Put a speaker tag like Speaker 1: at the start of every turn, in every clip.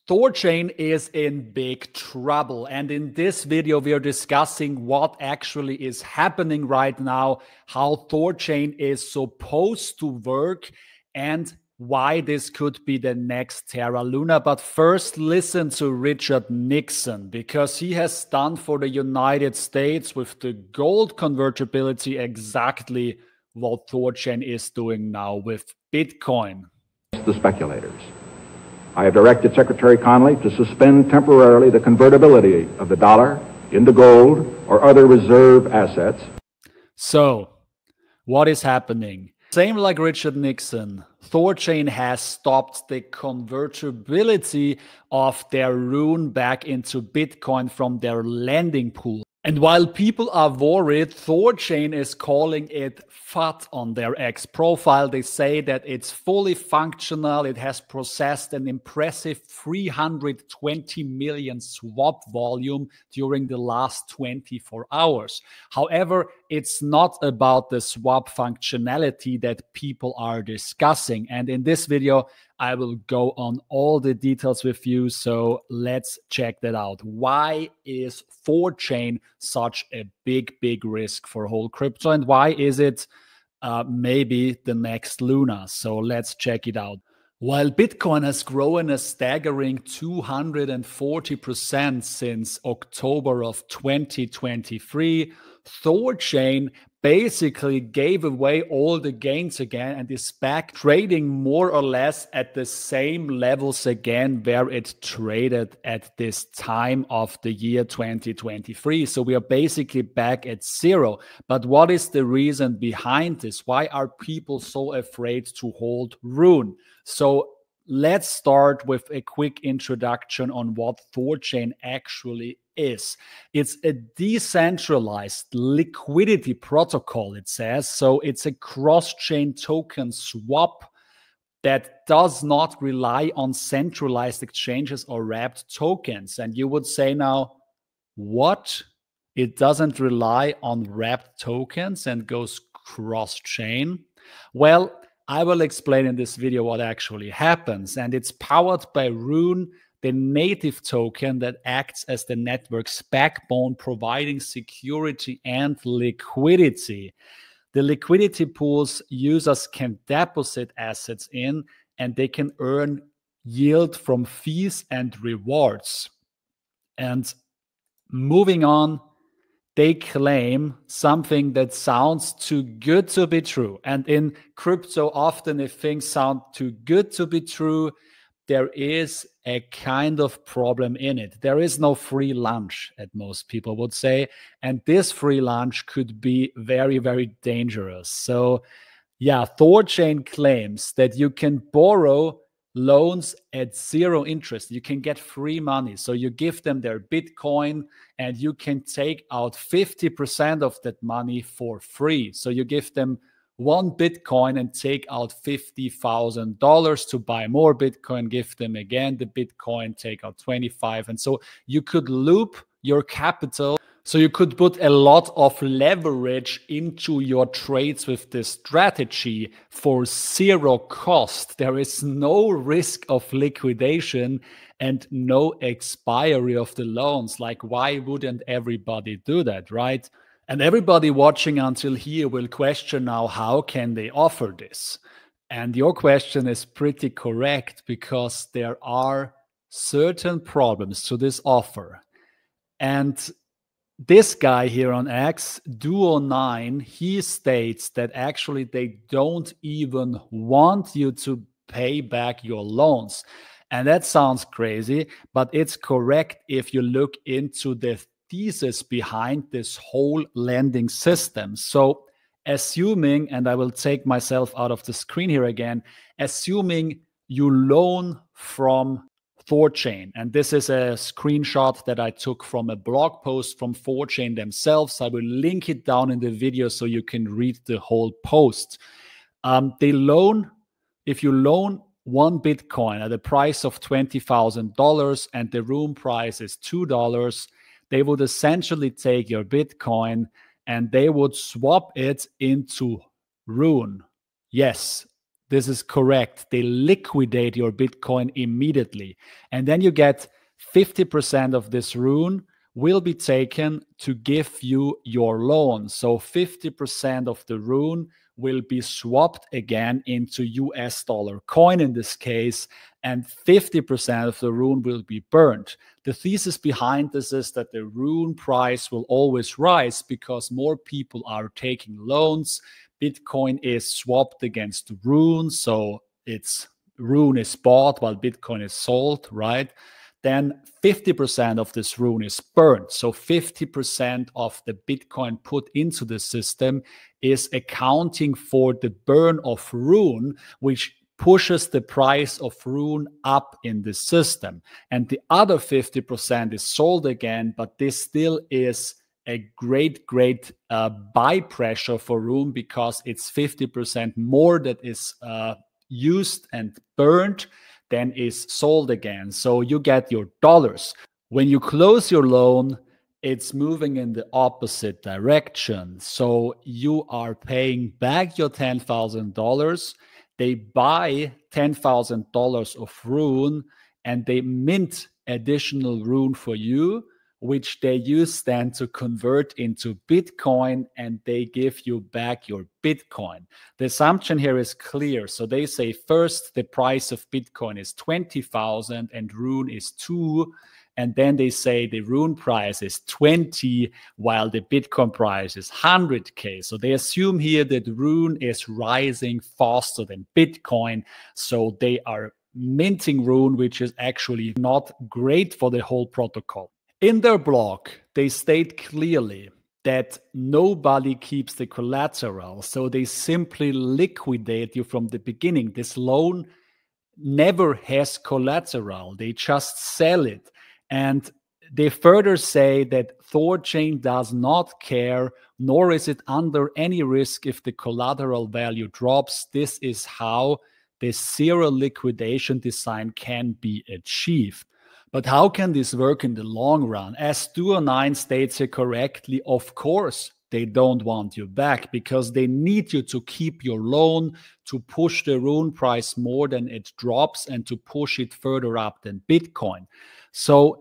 Speaker 1: THORChain is in big trouble, and in this video we are discussing what actually is happening right now, how THORChain is supposed to work, and why this could be the next Terra Luna. But first, listen to Richard Nixon, because he has done for the United States with the gold convertibility exactly what THORChain is doing now with Bitcoin.
Speaker 2: The speculators. I have directed Secretary Connally to suspend temporarily the convertibility of the dollar into gold or other reserve assets.
Speaker 1: So, what is happening? Same like Richard Nixon, THORChain has stopped the convertibility of their RUNE back into Bitcoin from their lending pool. And while people are worried, THORChain is calling it FUD on their X profile. They say that it's fully functional. It has processed an impressive 320 million swap volume during the last 24 hours. However, it's not about the swap functionality that people are discussing. And in this video, I will go on all the details with you. So let's check that out. Why is THORChain such a big risk for whole crypto? And why is it maybe the next Luna? So let's check it out. While Bitcoin has grown a staggering 240% since October of 2023, THORChain basically gave away all the gains again and is back trading more or less at the same levels again where it traded at this time of the year 2023. So we are basically back at zero. But what is the reason behind this? Why are people so afraid to hold RUNE? So let's start with a quick introduction on what THORChain actually is. It's a decentralized liquidity protocol, it says. So it's a cross-chain token swap that does not rely on centralized exchanges or wrapped tokens. And you would say now, what? It doesn't rely on wrapped tokens and goes cross-chain? Well, I will explain in this video what actually happens. And it's powered by RUNE, the native token that acts as the network's backbone, providing security and liquidity. The liquidity pools users can deposit assets in, and they can earn yield from fees and rewards. And moving on, they claim something that sounds too good to be true. And in crypto, often if things sound too good to be true, there is a kind of problem in it. There is no free lunch, as most people would say. And this free lunch could be very dangerous. So yeah, THORChain claims that you can borrow loans at zero interest. You can get free money. So you give them their Bitcoin and you can take out 50% of that money for free. So you give them one Bitcoin and take out $50,000 to buy more Bitcoin, give them again the Bitcoin, take out 25. And so you could loop your capital. So you could put a lot of leverage into your trades with this strategy for zero cost. There is no risk of liquidation and no expiry of the loans. Like, why wouldn't everybody do that, right? And everybody watching until here will question now, how can they offer this? And your question is pretty correct, because there are certain problems to this offer. And this guy here on X, Duo9, he states that actually they don't even want you to pay back your loans. And that sounds crazy, but it's correct if you look into the thesis behind this whole lending system. So assuming, and I will take myself out of the screen here again, assuming you loan from THORChain, and this is a screenshot that I took from a blog post from THORChain themselves. I will link it down in the video so you can read the whole post. They loan, if you loan one Bitcoin at a price of $20,000 and the RUNE price is $2, they would essentially take your Bitcoin and they would swap it into RUNE. Yes, This is correct. They liquidate your Bitcoin immediately. And then you get 50% of this RUNE will be taken to give you your loan. So 50% of the RUNE will be swapped again into US dollar coin in this case, and 50% of the RUNE will be burned. The thesis behind this is that the RUNE price will always rise because more people are taking loans. Bitcoin is swapped against RUNE, so RUNE is bought while Bitcoin is sold, right? Then 50% of this RUNE is burned. So 50% of the Bitcoin put into the system is accounting for the burn of RUNE, which pushes the price of RUNE up in the system. And the other 50% is sold again, but this still is a great buy pressure for RUNE because it's 50% more that is used and burned than is sold again. So you get your dollars. When you close your loan, it's moving in the opposite direction. So you are paying back your $10,000. They buy $10,000 of RUNE and they mint additional RUNE for you, which they use then to convert into Bitcoin, and they give you back your Bitcoin. The assumption here is clear. So they say first the price of Bitcoin is 20,000 and RUNE is 2. And then they say the RUNE price is 20 while the Bitcoin price is 100K. So they assume here that RUNE is rising faster than Bitcoin. So they are minting RUNE, which is actually not great for the whole protocol. In their blog, they state clearly that nobody keeps the collateral. So they simply liquidate you from the beginning. This loan never has collateral. They just sell it. And they further say that THORChain does not care, nor is it under any risk if the collateral value drops. This is how the zero liquidation design can be achieved. But how can this work in the long run? As Duo9 states here correctly, of course, they don't want you back because they need you to keep your loan, to push the RUNE price more than it drops and to push it further up than Bitcoin. So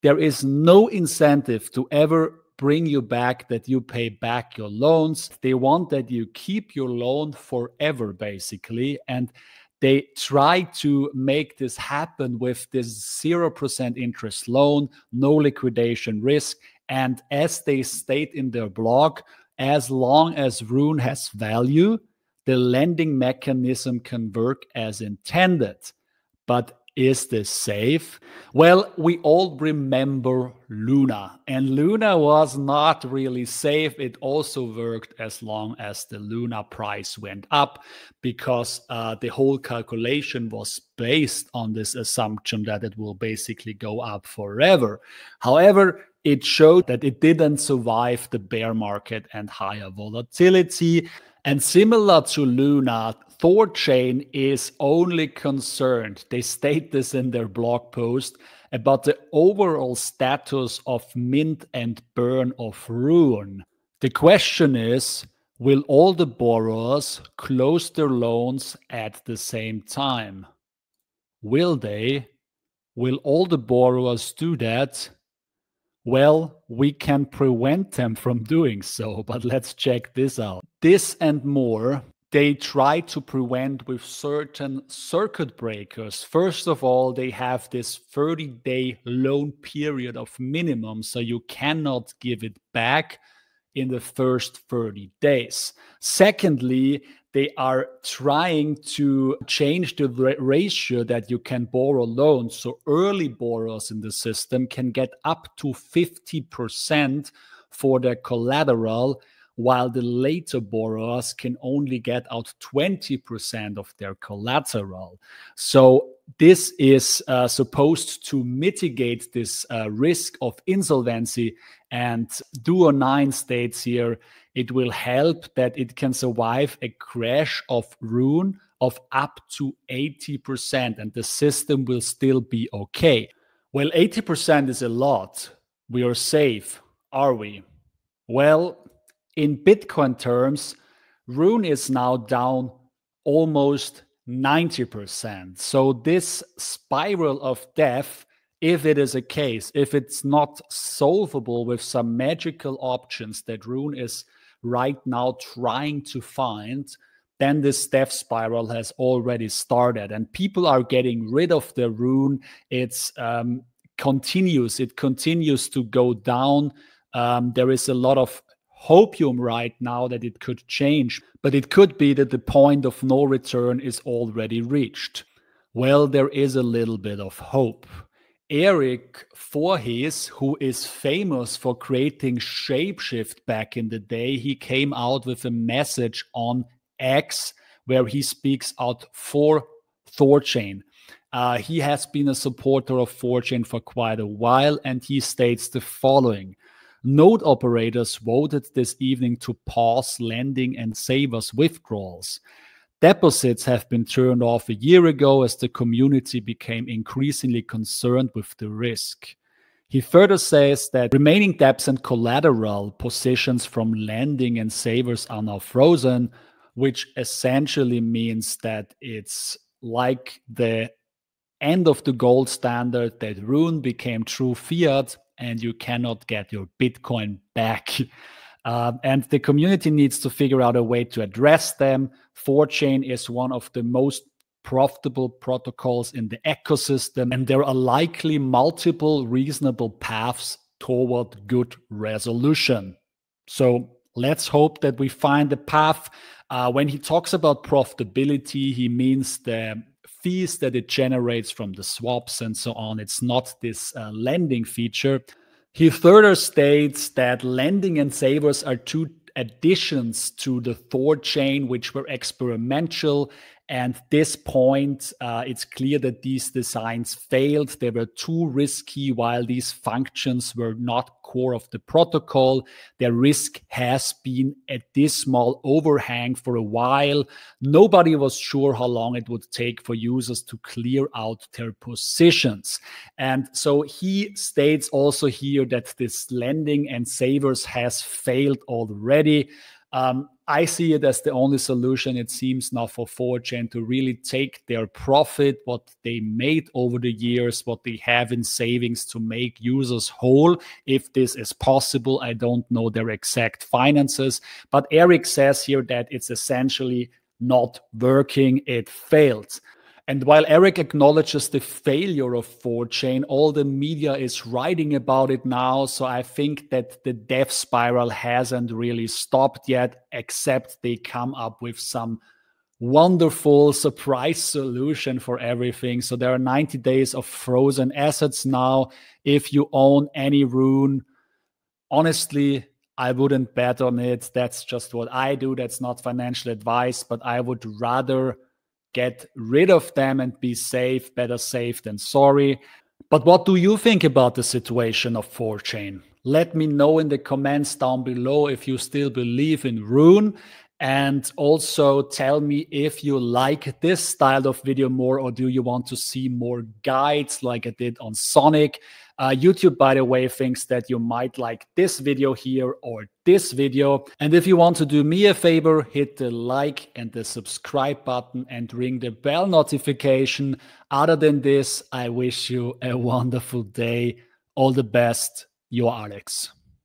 Speaker 1: there is no incentive to ever bring you back, that you pay back your loans. They want that you keep your loan forever, basically. And they try to make this happen with this 0% interest loan, no liquidation risk. And as they state in their blog, as long as RUNE has value, the lending mechanism can work as intended. But is this safe? Well, we all remember Luna, and Luna was not really safe. It also worked as long as the Luna price went up because the whole calculation was based on this assumption that it will basically go up forever. However, it showed that it didn't survive the bear market and higher volatility. And similar to Luna, THORChain is only concerned, they state this in their blog post, about the overall status of mint and burn of RUNE. The question is, will all the borrowers close their loans at the same time? Will they? Will all the borrowers do that? Well, we can prevent them from doing so, but let's check this out. This and more they try to prevent with certain circuit breakers. First of all, they have this 30-day loan period of minimum, so you cannot give it back in the first 30 days. Secondly, they are trying to change the ratio that you can borrow loans. So early borrowers in the system can get up to 50% for their collateral, while the later borrowers can only get out 20% of their collateral. So this is supposed to mitigate this risk of insolvency. And Duo9 states here, it will help that it can survive a crash of RUNE of up to 80%, and the system will still be okay. Well, 80% is a lot. We are safe, are we? Well, in Bitcoin terms, RUNE is now down almost 90%. So this spiral of death, if it is a case, if it's not solvable with some magical options that Rune is right now trying to find, then this death spiral has already started and people are getting rid of the Rune. It's continues. It continues to go down. There is a lot of hopium right now that it could change, but it could be that the point of no return is already reached. Well, there is a little bit of hope. Eric Voorhees, who is famous for creating Shapeshift back in the day, he came out with a message on X where he speaks out for THORChain. He has been a supporter of THORChain for quite a while, and he states the following. Node operators voted this evening to pause lending and savers withdrawals. Deposits have been turned off a year ago as the community became increasingly concerned with the risk. He further says that remaining debts and collateral positions from lending and savers are now frozen, which essentially means that it's like the end of the gold standard, that Rune became true fiat and you cannot get your Bitcoin back. And the community needs to figure out a way to address them. THORChain is one of the most profitable protocols in the ecosystem, and there are likely multiple reasonable paths toward good resolution. So let's hope that we find a path. When he talks about profitability, he means the fees that it generates from the swaps and so on. It's not this lending feature. He further states that lending and savers are two additions to the THORChain, which were experimental. And at this point, it's clear that these designs failed. They were too risky while these functions were not core of the protocol. Their risk has been a dismal overhang for a while. Nobody was sure how long it would take for users to clear out their positions. And so he states also here that this lending and savers has failed already. I see it as the only solution, it seems now, for THORChain to really take their profit, what they made over the years, what they have in savings, to make users whole. If this is possible, I don't know their exact finances, but Eric says here that it's essentially not working, it failed. And while Eric acknowledges the failure of THORChain, all the media is writing about it now. So I think that the death spiral hasn't really stopped yet, except they come up with some wonderful surprise solution for everything. So there are 90 days of frozen assets now. If you own any Rune, honestly, I wouldn't bet on it. That's just what I do. That's not financial advice, but I would rather get rid of them and be safe. Better safe than sorry. But what do you think about the situation of THORChain? Let me know in the comments down below if you still believe in Rune. And also tell me if you like this style of video more, or do you want to see more guides like I did on Sonic? YouTube, by the way, thinks that you might like this video here or this video. And if you want to do me a favor, hit the like and the subscribe button and ring the bell notification. Other than this, I wish you a wonderful day. All the best, your Alex.